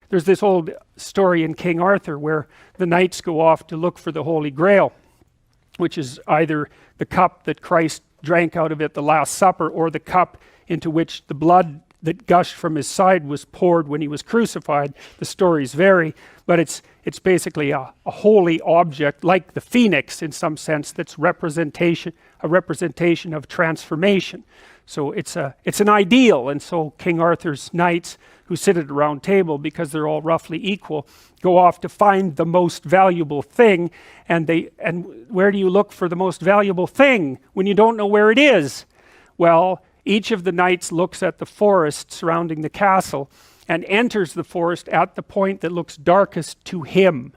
there's this old story in King Arthur where the knights go off to look for the Holy Grail, which is either the cup that Christ drank out of at the Last Supper, or the cup into which the blood that gushed from his side was poured when he was crucified. The stories vary, but it's basically a holy object, like the phoenix in some sense, that's a representation of transformation. So it's an ideal, and so King Arthur's knights, who sit at a round table because they're all roughly equal, go off to find the most valuable thing, and where do you look for the most valuable thing when you don't know where it is? Well, each of the knights looks at the forest surrounding the castle and enters the forest at the point that looks darkest to him.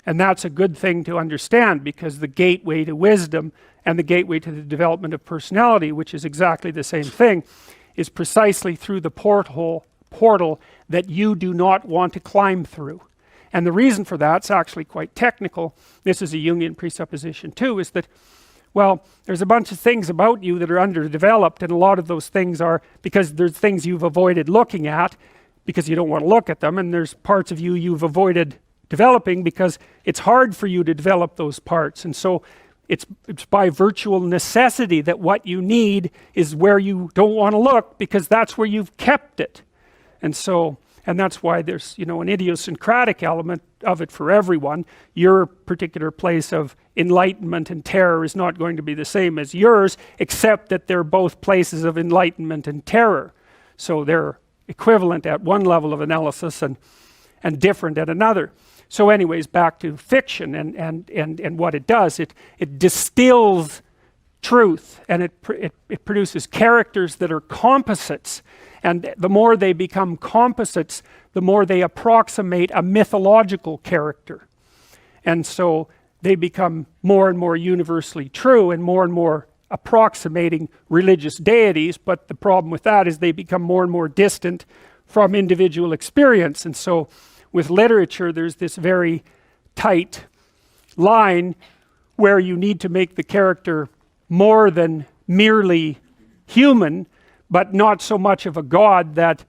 And that's a good thing to understand, because the gateway to wisdom and the gateway to the development of personality, which is exactly the same thing, is precisely through the portal that you do not want to climb through. And the reason for that's actually quite technical. This is a Jungian presupposition too, is that, well, there's a bunch of things about you that are underdeveloped, and a lot of those things are because there's things you've avoided looking at because you don't want to look at them, and there's parts of you you've avoided developing because it's hard for you to develop those parts. And so it's by virtual necessity that what you need is where you don't want to look, because that's where you've kept it. And that's why there's, you know, an idiosyncratic element of it for everyone. Your particular place of enlightenment and terror is not going to be the same as yours, except that they're both places of enlightenment and terror. So they're equivalent at one level of analysis and different at another. So anyways, back to fiction and what it does. It distills truth, and it produces characters that are composites. And the more they become composites, the more they approximate a mythological character. And so they become more and more universally true and more approximating religious deities. But the problem with that is they become more and more distant from individual experience. And so with literature, there's this very tight line where you need to make the character more than merely human, but not so much of a god that,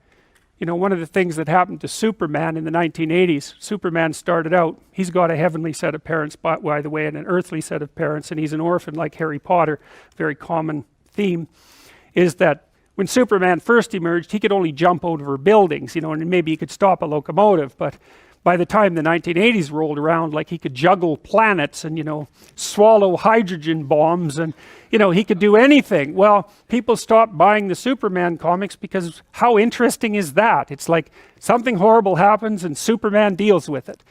you know, one of the things that happened to Superman in the 1980s, Superman started out, he's got a heavenly set of parents, by the way, and an earthly set of parents, and he's an orphan like Harry Potter. Very common theme is that when Superman first emerged, he could only jump over buildings, you know, and maybe he could stop a locomotive, but by the time the 1980s rolled around, like, he could juggle planets and, you know, swallow hydrogen bombs, and, you know, he could do anything. Well, people stopped buying the Superman comics because how interesting is that? It's like something horrible happens and Superman deals with it.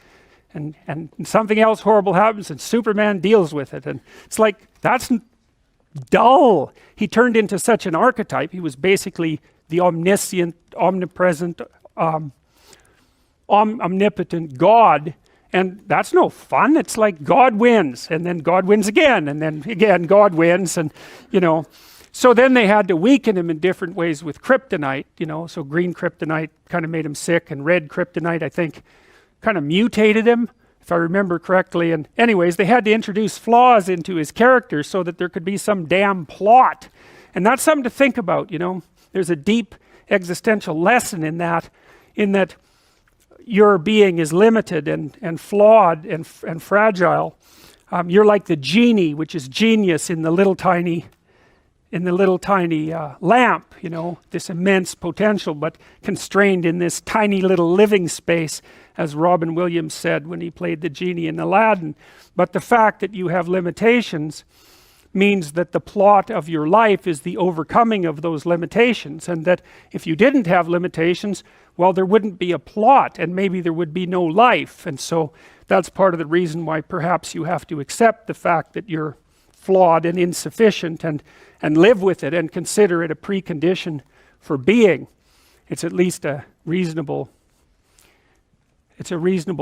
And something else horrible happens and Superman deals with it. And it's like, that's dull. He turned into such an archetype. He was basically the omniscient, omnipresent, omnipotent God, and that's no fun. It's like God wins, and then God wins again, and then again God wins, and, you know, so then they had to weaken him in different ways with kryptonite, you know. So green kryptonite kind of made him sick, and red kryptonite, I think, kind of mutated him, if I remember correctly. And anyways, they had to introduce flaws into his character so that there could be some damn plot, and that's something to think about, you know. There's a deep existential lesson in that your being is limited and flawed and fragile. You're like the genie, which is genius in the little tiny lamp, you know, this immense potential, but constrained in this tiny little living space, as Robin Williams said when he played the genie in Aladdin. But the fact that you have limitations means that the plot of your life is the overcoming of those limitations, and that if you didn't have limitations, well, there wouldn't be a plot, and maybe there would be no life. And so that's part of the reason why perhaps you have to accept the fact that you're flawed and insufficient, and live with it and consider it a precondition for being. It's at least a reasonable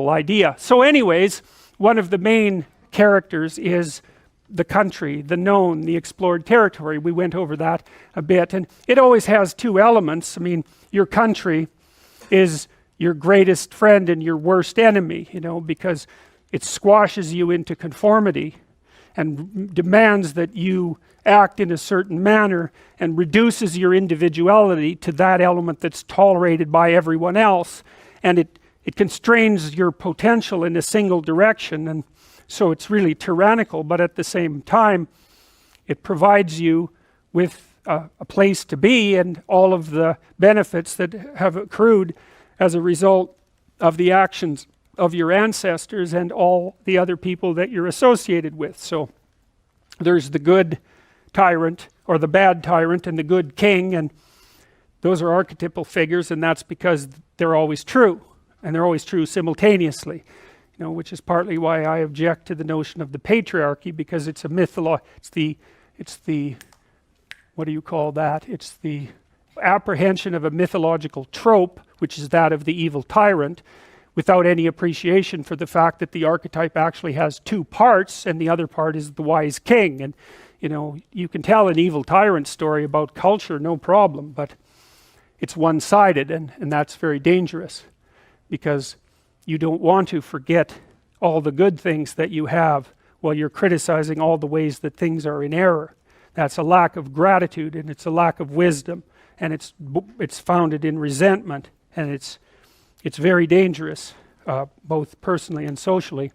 idea. So anyways, one of the main characters is the country, the known, the explored territory. We went over that a bit, and it always has two elements. I mean, your country is your greatest friend and your worst enemy, you know, because it squashes you into conformity and demands that you act in a certain manner and reduces your individuality to that element that's tolerated by everyone else. and it constrains your potential in a single direction, and so it's really tyrannical, but at the same time it provides you with a place to be and all of the benefits that have accrued as a result of the actions of your ancestors and all the other people that you're associated with. So there's the good tyrant or the bad tyrant and the good king, and those are archetypal figures, and that's because they're always true, and they're always true simultaneously, you know, which is partly why I object to the notion of the patriarchy, because it's a it's the what do you call that? It's the apprehension of a mythological trope, which is that of the evil tyrant, without any appreciation for the fact that the archetype actually has two parts, and the other part is the wise king. And you know, you can tell an evil tyrant story about culture, no problem, but it's one-sided, and that's very dangerous, because you don't want to forget all the good things that you have while you're criticizing all the ways that things are in error. That's a lack of gratitude, and it's a lack of wisdom, and it's founded in resentment, and it's very dangerous, both personally and socially.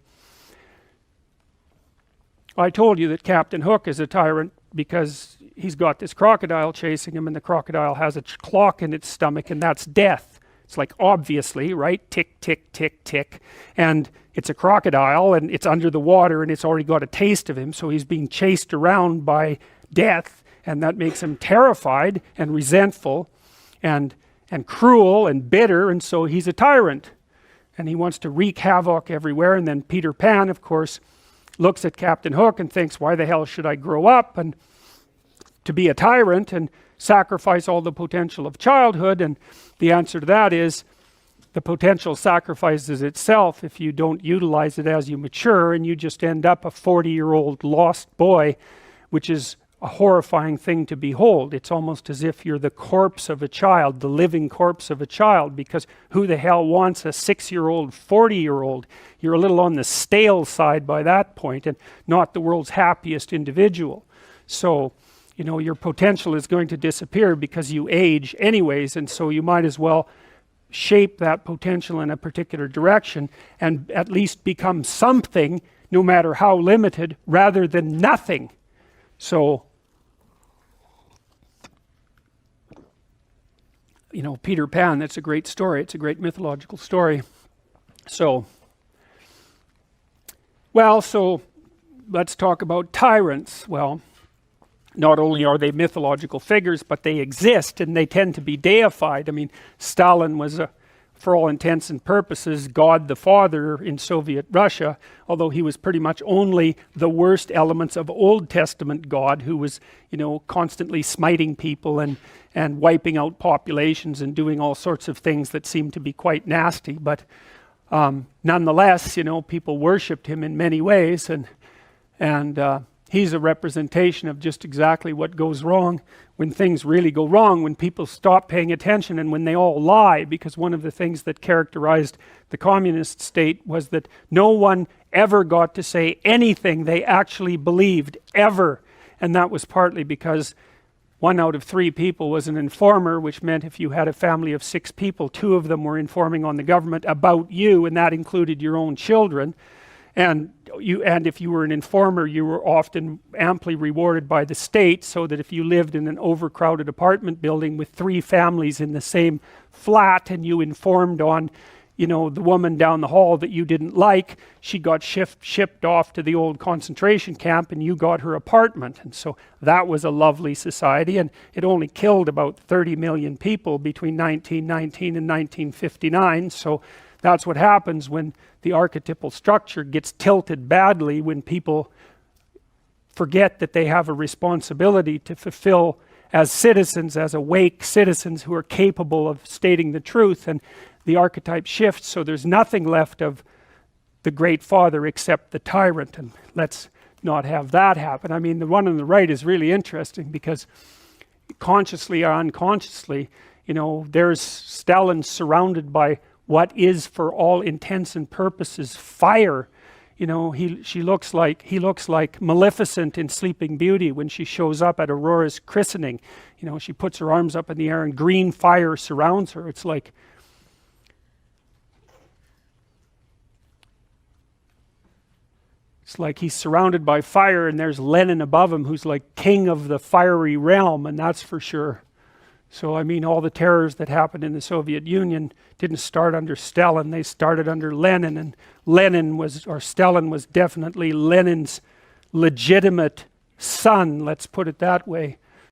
I told you that Captain Hook is a tyrant because he's got this crocodile chasing him, and the crocodile has a clock in its stomach, and that's death. It's like, obviously, right? Tick, tick, tick, tick. And it's a crocodile, and it's under the water, and it's already got a taste of him, so he's being chased around by death, and that makes him terrified and resentful and cruel and bitter, and so he's a tyrant. And he wants to wreak havoc everywhere. And then Peter Pan, of course, looks at Captain Hook and thinks, why the hell should I grow up and to be a tyrant and sacrifice all the potential of childhood? And the answer to that is, the potential sacrifices itself if you don't utilize it as you mature, and you just end up a 40-year-old lost boy, which is a horrifying thing to behold. It's almost as if you're the corpse of a child, the living corpse of a child, because who the hell wants a 6-year-old, 40-year-old? You're a little on the stale side by that point, and not the world's happiest individual. So, you know, your potential is going to disappear because you age anyways, and so you might as well shape that potential in a particular direction and at least become something, no matter how limited, rather than nothing. So, you know, Peter Pan, that's a great story. It's a great mythological story. So, well, so let's talk about tyrants. Well, not only are they mythological figures, but they exist, and they tend to be deified. I mean, Stalin was for all intents and purposes, God the Father in Soviet Russia, although he was pretty much only the worst elements of Old Testament God, who was, you know, constantly smiting people and wiping out populations and doing all sorts of things that seemed to be quite nasty. But nonetheless, you know, people worshipped him in many ways, and he's a representation of just exactly what goes wrong when things really go wrong, when people stop paying attention and when they all lie. Because one of the things that characterized the communist state was that no one ever got to say anything they actually believed, ever. And that was partly because 1 out of 3 people was an informer, which meant if you had a family of 6 people, 2 of them were informing on the government about you, and that included your own children. And if you were an informer, you were often amply rewarded by the state, so that if you lived in an overcrowded apartment building with 3 families in the same flat, and you informed on, you know, the woman down the hall that you didn't like, she got shipped off to the old concentration camp, and you got her apartment. And so that was a lovely society, and it only killed about 30 million people between 1919 and 1959. So that's what happens when the archetypal structure gets tilted badly, when people forget that they have a responsibility to fulfill as citizens, as awake citizens who are capable of stating the truth, and the archetype shifts, so there's nothing left of the great father except the tyrant. And let's not have that happen. I mean, the one on the right is really interesting, because consciously or unconsciously, you know, there's Stalin surrounded by what is, for all intents and purposes, fire. You know, he looks like Maleficent in Sleeping Beauty when she shows up at Aurora's christening. You know, she puts her arms up in the air and green fire surrounds her. It's like, It's like he's surrounded by fire, and there's Lenin above him, who's like king of the fiery realm, and that's for sure. So I mean, all the terrors that happened in the Soviet Union didn't start under Stalin, they started under Lenin, and Stalin was definitely Lenin's legitimate son, let's put it that way.